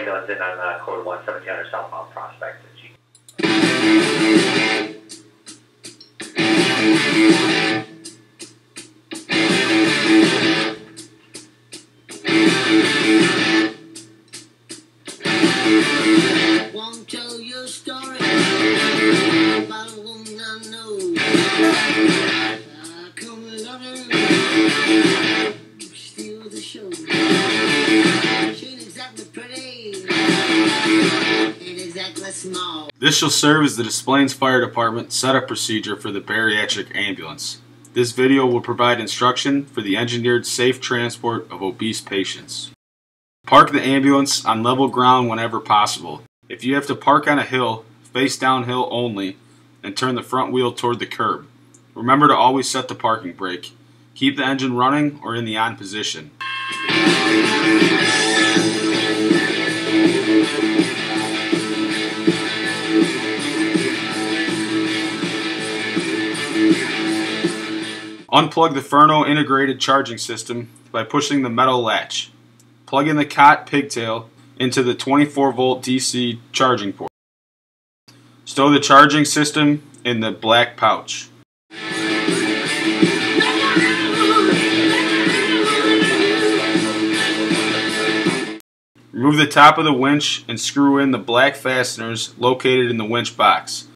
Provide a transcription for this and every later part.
ambulance in on code 1700 southbound Prospect. Won't tell your story about a woman I know. Come along, steal the show. She ain't exactly pretty, ain't exactly small. This shall serve as the Des Plaines Fire Department setup procedure for the bariatric ambulance. This video will provide instruction for the engineered safe transport of obese patients. Park the ambulance on level ground whenever possible. If you have to park on a hill, face downhill only, and turn the front wheel toward the curb. Remember to always set the parking brake. Keep the engine running or in the on position. Unplug the Furno integrated charging system by pushing the metal latch. Plug in the cot pigtail into the 24-volt DC charging port. Stow the charging system in the black pouch. Remove the top of the winch and screw in the black fasteners located in the winch box.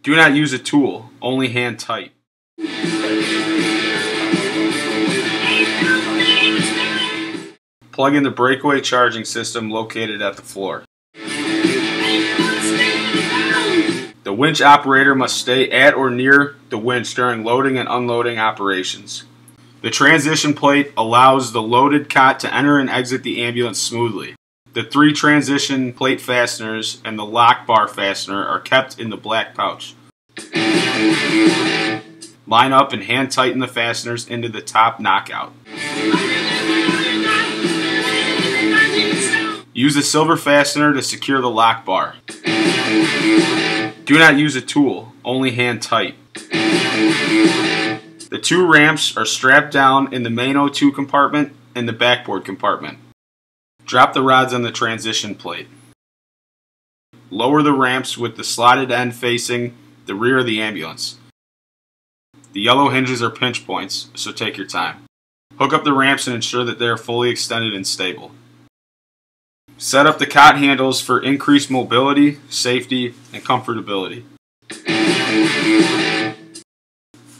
Do not use a tool, only hand tight. Plug in the breakaway charging system located at the floor. The winch operator must stay at or near the winch during loading and unloading operations. The transition plate allows the loaded cot to enter and exit the ambulance smoothly. The 3 transition plate fasteners and the lock bar fastener are kept in the black pouch. Line up and hand tighten the fasteners into the top knockout. Use a silver fastener to secure the lock bar. Do not use a tool, only hand tight. The 2 ramps are strapped down in the main O2 compartment and the backboard compartment. Drop the rods on the transition plate. Lower the ramps with the slotted end facing the rear of the ambulance. The yellow hinges are pinch points, so take your time. Hook up the ramps and ensure that they are fully extended and stable. Set up the cot handles for increased mobility, safety, and comfortability.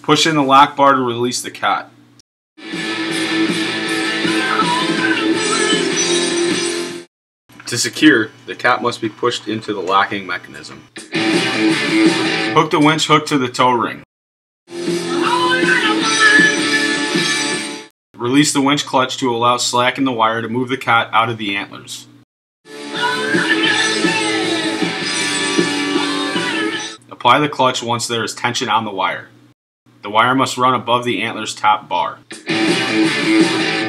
Push in the lock bar to release the cot. To secure, the cot must be pushed into the locking mechanism. Hook the winch hook to the tow ring. Release the winch clutch to allow slack in the wire to move the cot out of the antlers. Apply the clutch once there is tension on the wire. The wire must run above the antler's top bar.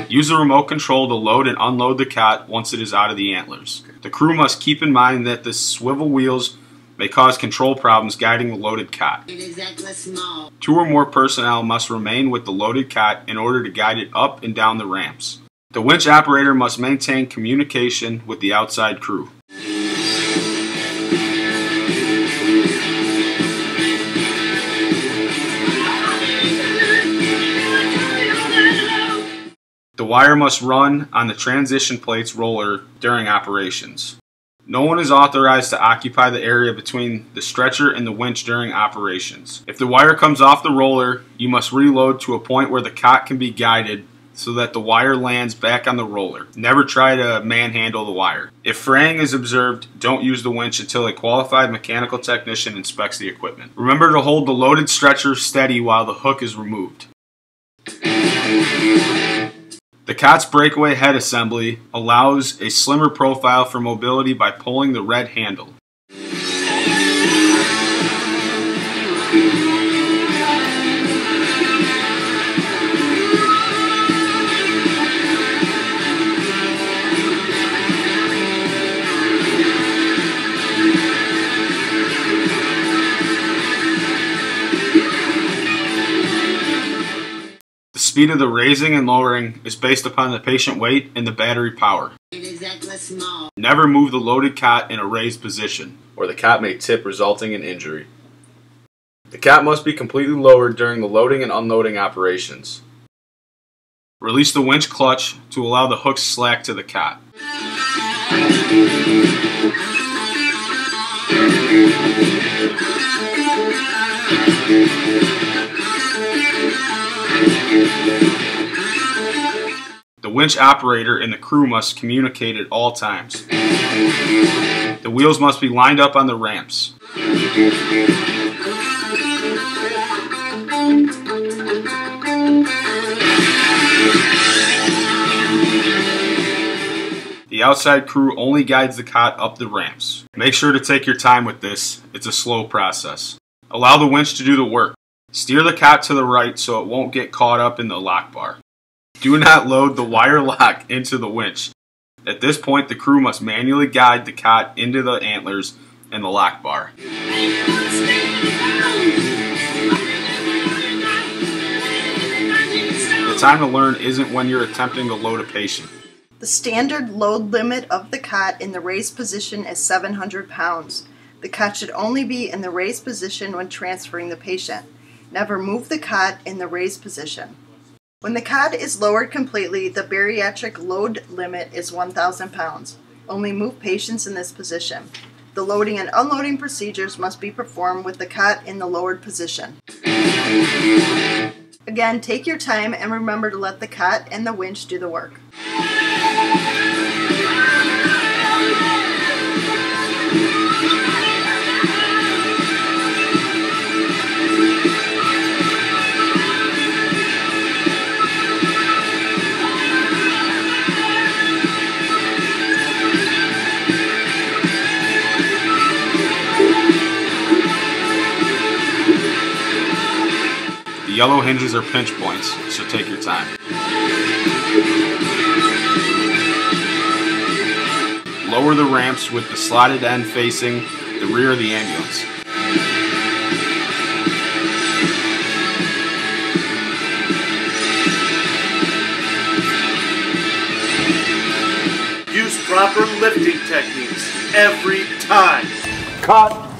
Use the remote control to load and unload the cot once it is out of the antlers. The crew must keep in mind that the swivel wheels may cause control problems guiding the loaded cot. 2 or more personnel must remain with the loaded cot in order to guide it up and down the ramps. The winch operator must maintain communication with the outside crew. The wire must run on the transition plates roller during operations. No one is authorized to occupy the area between the stretcher and the winch during operations. If the wire comes off the roller, you must reload to a point where the cot can be guided so that the wire lands back on the roller. Never try to manhandle the wire. If fraying is observed, don't use the winch until a qualified mechanical technician inspects the equipment. Remember to hold the loaded stretcher steady while the hook is removed. The cot's breakaway head assembly allows a slimmer profile for mobility by pulling the red handle. speed of the raising and lowering is based upon the patient weight and the battery power. Never move the loaded cot in a raised position, or the cot may tip, resulting in injury. The cot must be completely lowered during the loading and unloading operations. Release the winch clutch to allow the hooks slack to the cot. The winch operator and the crew must communicate at all times. The wheels must be lined up on the ramps. The outside crew only guides the cot up the ramps. Make sure to take your time with this. It's a slow process. Allow the winch to do the work. Steer the cot to the right so it won't get caught up in the lock bar. Do not load the wire lock into the winch. At this point, the crew must manually guide the cot into the antlers and the lock bar. The time to learn isn't when you're attempting to load a patient. The standard load limit of the cot in the raised position is 700 pounds. The cot should only be in the raised position when transferring the patient. Never move the cot in the raised position. When the cot is lowered completely, the bariatric load limit is 1,000 pounds. Only move patients in this position. The loading and unloading procedures must be performed with the cot in the lowered position. Again, take your time and remember to let the cot and the winch do the work. The yellow hinges are pinch points, so take your time. Lower the ramps with the slotted end facing the rear of the ambulance. Use proper lifting techniques every time. Cut.